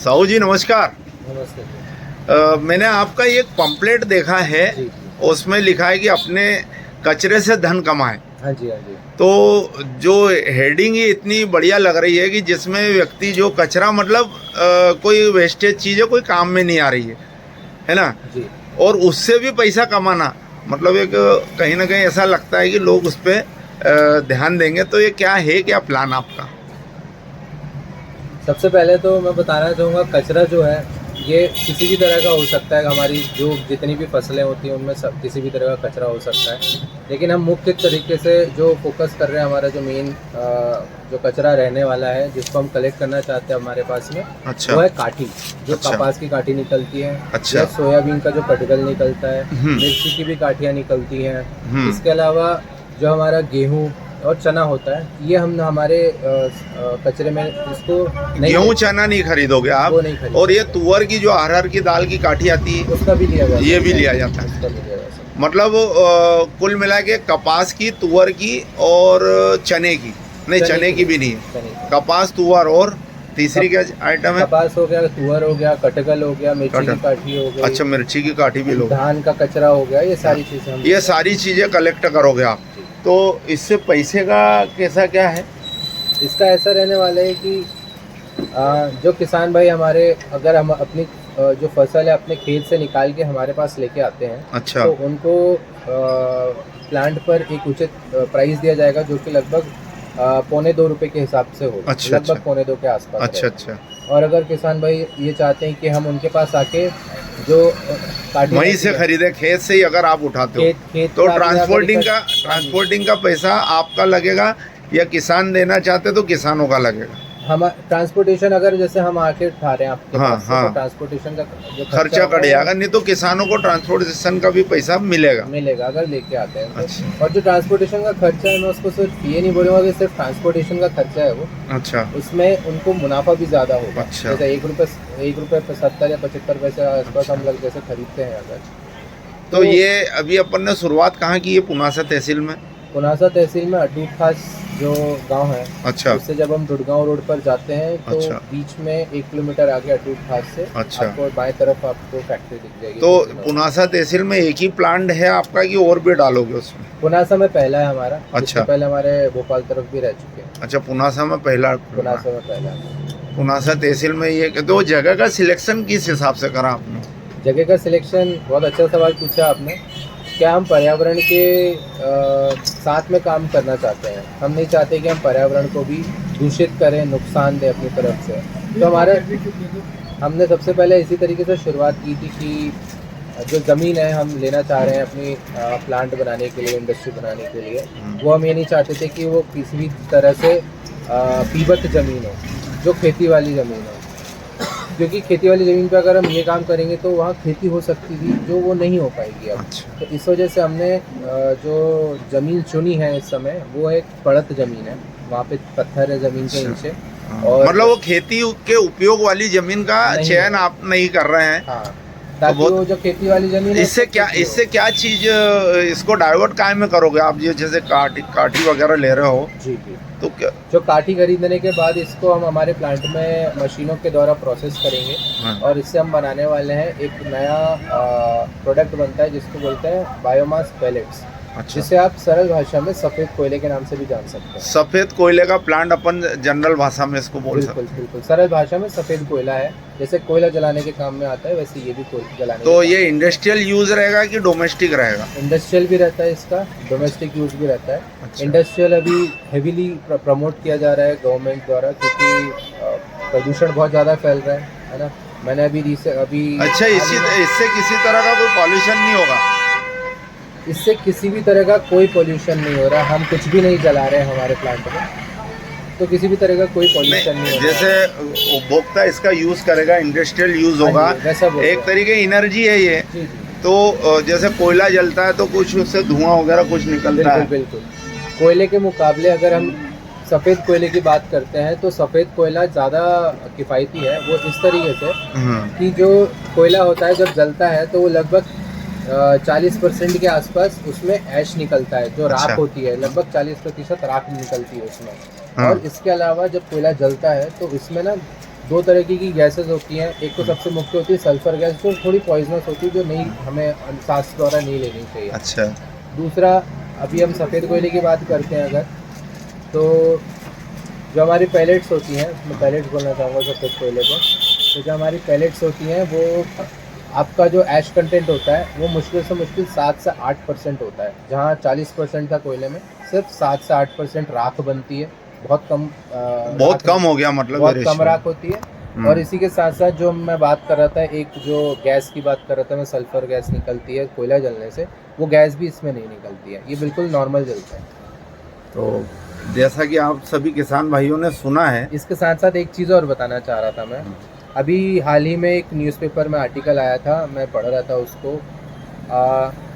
साहू जी नमस्कार। नमस्ते। मैंने आपका एक पंपलेट देखा है, जी। उसमें लिखा है कि अपने कचरे से धन कमाएं। हाँ जी, हाँ जी। तो जो हेडिंग ही इतनी बढ़िया लग रही है कि जिसमें व्यक्ति जो कचरा मतलब कोई वेस्टेज चीज़ है, कोई काम में नहीं आ रही है ना, जी। और उससे भी पैसा कमाना, मतलब एक कहीं ना कहीं ऐसा लगता है कि लोग उस पर ध्यान देंगे। तो ये क्या है, क्या प्लान आपका? सबसे पहले तो मैं बताना चाहूँगा कचरा जो है ये किसी भी तरह का हो सकता है। हमारी जो जितनी भी फसलें होती हैं उनमें सब किसी भी तरह का कचरा हो सकता है। लेकिन हम मुख्य तरीके से जो फोकस कर रहे हैं, हमारा जो मेन जो कचरा रहने वाला है जिसको हम कलेक्ट करना चाहते हैं हमारे पास में, अच्छा। वो है काठी। जो अच्छा। कपास की काठी निकलती है, अच्छा। या सोयाबीन का जो कटगल निकलता है, हम्म। मिर्ची की भी काठियाँ निकलती हैं। हम्म। इसके अलावा जो हमारा गेहूँ और चना होता है, ये हम हमारे कचरे में इसको नहीं गेहूं लेते, चना नहीं खरीदोगे आप? वो नहीं खरीदते। और ये तुअर की जो अरहर की दाल की काठी आती है, उसका भी लिया जा ये सकता भी है। लिया जाता है। उसका भी लिया जा सकता मतलब कुल मिला के कपास की, तुअर की और चने की, नहीं है। चने की भी नहीं है, चने की। कपास तुअर और तीसरी क्या आइटम है? कपास हो गया, तुअर हो गया, कटगल हो गया, मिर्ची की कटहल। काठी हो गई, अच्छा, मिर्ची की काठी भी लोगे? धान का कचरा हो गया, ये सारी चीज़ें हम ये सारी चीज़ें कलेक्ट करोगे आप? तो इससे पैसे का कैसा क्या है? इसका ऐसा रहने वाला है कि जो किसान भाई हमारे, अगर हम अपनी जो फसल है अपने खेत से निकाल के हमारे पास लेके आते हैं, अच्छा। तो उनको प्लांट पर एक उचित प्राइस दिया जाएगा, जो कि लगभग ₹1.25 के हिसाब से होगा। अच्छा। लगभग 1.25 के आसपास अच्छा। रहेगा। अच्छा। और अगर किसान भाई ये चाहते हैं कि हम उनके पास आके जो काटी वहीं रहती से है, खरीदे, खेत से ही अगर आप उठाते हो, खेत तो का भी अगर ट्रांसपोर्टिंग का पैसा आपका लगेगा, या किसान देना चाहते तो किसानों का लगेगा? हम ट्रांसपोर्टेशन, अगर जैसे हम आके उठा रहे हैं आपके हाँ, पास से, हाँ। तो ट्रांसपोर्टेशन का जो खर्चा होगा कट जाएगा, नहीं तो किसानों को ट्रांसपोर्टेशन का भी पैसा मिलेगा। मिलेगा अगर लेके आते हैं तो। अच्छा। और जो ट्रांसपोर्टेशन का खर्चा है, मैं उसको सिर्फ ये नहीं बोलूँगा कि सिर्फ ट्रांसपोर्टेशन का खर्चा है वो, अच्छा। उसमें उनको मुनाफा भी ज़्यादा होगा। अच्छा। जैसे ₹1 पे 70 या 75 पैसे आसपास अच्छा। हम लोग जैसे खरीदते हैं अगर, तो ये अभी अपन ने शुरुआत कहाँ की है? पुनासा तहसील में? पुनासा तहसील में अटूट खास जो गांव है, अच्छा। उससे जब हम दुड़गांव रोड पर जाते हैं तो अच्छा। बीच में 1 किलोमीटर आगे अटूट खास से अच्छा। आपको बाएं तरफ आपको फैक्ट्री दिख जाएगी। तो पुनासा तहसील में एक ही प्लांट है आपका, कि और भी डालोगे उसमें? पुनासा में पहला है हमारा। अच्छा। इससे पहले हमारे भोपाल तरफ भी रह चुके हैं। अच्छा, पुनासा में पहला। पुनासा में पहला है। पुनासा तहसील में ये तो जगह का सिलेक्शन किस हिसाब से करा आपने? जगह का सिलेक्शन, बहुत अच्छा सवाल पूछा आपने। क्या हम पर्यावरण के साथ में काम करना चाहते हैं? हम नहीं चाहते कि हम पर्यावरण को भी दूषित करें, नुकसान दें अपनी तरफ से। तो हमने सबसे पहले इसी तरीके से शुरुआत की थी कि जो ज़मीन है हम लेना चाह रहे हैं अपनी प्लांट बनाने के लिए, इंडस्ट्री बनाने के लिए, वो हम ये नहीं चाहते थे कि वो किसी भी तरह से पीबत ज़मीन हो, जो खेती वाली ज़मीन हो। क्योंकि खेती वाली ज़मीन पे अगर हम ये काम करेंगे तो वहाँ खेती हो सकती थी, जो वो नहीं हो पाएगी अब। अच्छा। तो इस वजह से हमने जो ज़मीन चुनी है इस समय, वो एक पड़त ज़मीन है, वहाँ पे पत्थर है ज़मीन के नीचे। और मतलब वो खेती के उपयोग वाली जमीन का नहीं चयन आप नहीं कर रहे हैं? हाँ, ताकि वो जो खेती वाली ज़मीन है, इससे क्या चीज इसको डाइवर्ट काहे में करोगे आप? ये जैसे काठी वगैरह ले रहे हो, जी जी, तो क्या? जो काठी खरीदने के बाद इसको हम हमारे प्लांट में मशीनों के द्वारा प्रोसेस करेंगे। हाँ। और इससे हम बनाने वाले हैं, एक नया प्रोडक्ट बनता है जिसको बोलते हैं बायोमास पैलेट्स। अच्छा। जिसे आप सरल भाषा में सफ़ेद कोयले के नाम से भी जान सकते हैं। सफेद कोयले का प्लांट अपन जनरल भाषा में इसको बोल सकते बिल्कुल बिल्कुल, सरल भाषा में सफ़ेद कोयला है। जैसे कोयला जलाने के काम में आता है, वैसे ये भी कोयला जलाने हैं? तो के ये इंडस्ट्रियल यूज रहेगा कि डोमेस्टिक रहेगा? इंडस्ट्रियल भी रहता है इसका, डोमेस्टिक यूज़ भी रहता है। अच्छा। इंडस्ट्रियल अभी हेवीली प्रमोट किया जा रहा है गवर्नमेंट द्वारा, क्योंकि प्रदूषण बहुत ज़्यादा फैल रहा है ना। मैंने अभी अच्छा, इससे किसी तरह का कोई पॉल्यूशन नहीं होगा? इससे किसी भी तरह का कोई पोल्यूशन नहीं हो रहा। हम कुछ भी नहीं जला रहे हैं हमारे प्लांट में, तो किसी भी तरह का कोई पोल्यूशन नहीं हो रहा। जैसे उपभोक्ता इसका यूज करेगा, इंडस्ट्रियल यूज होगा, हाँ जी, वैसा बोल रहे एक हैं। तरीके एनर्जी है ये। जी जी, तो जैसे कोयला जलता है तो कुछ उससे धुआं वगैरह कुछ निकलता बिल्कुल है। बिल्कुल। कोयले के मुकाबले अगर हम सफ़ेद कोयले की बात करते हैं, तो सफ़ेद कोयला ज़्यादा किफ़ायती है। वो इस तरीके से कि जो कोयला होता है जब जलता है तो वो लगभग 40% के आसपास उसमें ऐश निकलता है, जो अच्छा। राख होती है। लगभग 40% राख निकलती है उसमें। हाँ। और इसके अलावा जब कोयला जलता है तो इसमें ना दो तरीके की गैसेस होती हैं। एक तो सबसे मुख्य होती है सल्फर गैस, जो थोड़ी पॉइजनस होती है, जो नहीं हमें सांस द्वारा नहीं लेनी चाहिए। अच्छा। दूसरा, अभी हम सफ़ेद कोयले की बात करते हैं अगर, तो जो हमारी पैलेट्स होती हैं, मैं पैलेट्स बोलना चाहूँगा सफ़ेद कोयले को, तो जो हमारी पैलेट्स होती हैं वो आपका जो ऐश कंटेंट होता है वो मुश्किल से मुश्किल 7 से 8% होता है। जहाँ 40% था कोयले में, सिर्फ 7 से 8% राख बनती है। बहुत कम बहुत कम हो गया मतलब बहुत ये कम ratio। राख होती है। और इसी के साथ साथ जो मैं बात कर रहा था, एक जो गैस की बात कर रहा था मैं, सल्फर गैस निकलती है कोयला जलने से, वो गैस भी इसमें नहीं निकलती है, ये बिल्कुल नॉर्मल जलता है। तो जैसा कि आप सभी किसान भाइयों ने सुना है, इसके साथ साथ एक चीज़ और बताना चाह रहा था मैं। अभी हाल ही में एक न्यूज़पेपर में आर्टिकल आया था, मैं पढ़ रहा था उसको।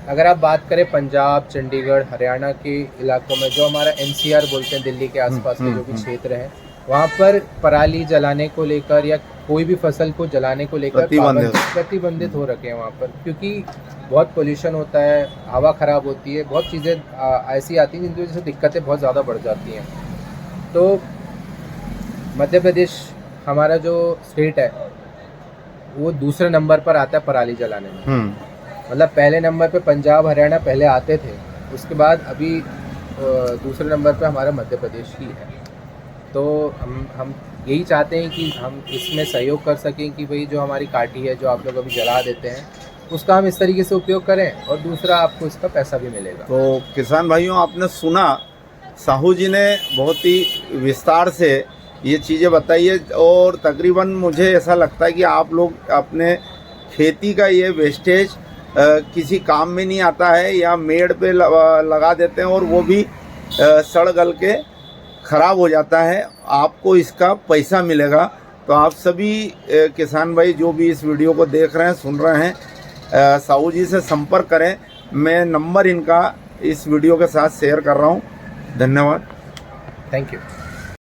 अगर आप बात करें पंजाब, चंडीगढ़, हरियाणा के इलाकों में, जो हमारा NCR बोलते हैं, दिल्ली के आसपास के जो भी क्षेत्र हैं, वहाँ पर पराली जलाने को लेकर या कोई भी फसल को जलाने को लेकर प्रतिबंधित हो रखे हैं वहाँ पर, क्योंकि बहुत पोल्यूशन होता है, हवा ख़राब होती है, बहुत चीज़ें ऐसी आती हैं जिनकी वजह से दिक्कतें बहुत ज़्यादा बढ़ जाती हैं। तो मध्य प्रदेश हमारा जो स्टेट है वो दूसरे नंबर पर आता है पराली जलाने में। मतलब पहले नंबर पे पंजाब, हरियाणा पहले आते थे, उसके बाद अभी दूसरे नंबर पे हमारा मध्य प्रदेश ही है। तो हम यही चाहते हैं कि हम इसमें सहयोग कर सकें कि भाई जो हमारी काठी है, जो आप लोग अभी जला देते हैं, उसका हम इस तरीके से उपयोग करें, और दूसरा आपको इसका पैसा भी मिलेगा। तो किसान भाइयों, आपने सुना, साहू जी ने बहुत ही विस्तार से ये चीज़ें बताई है, और तकरीबन मुझे ऐसा लगता है कि आप लोग अपने खेती का ये वेस्टेज किसी काम में नहीं आता है, या मेड़ पे लगा देते हैं और वो भी सड़ गल के ख़राब हो जाता है, आपको इसका पैसा मिलेगा। तो आप सभी किसान भाई जो भी इस वीडियो को देख रहे हैं, सुन रहे हैं, साहू जी से संपर्क करें। मैं नंबर इनका इस वीडियो के साथ शेयर कर रहा हूँ। धन्यवाद। Thank you.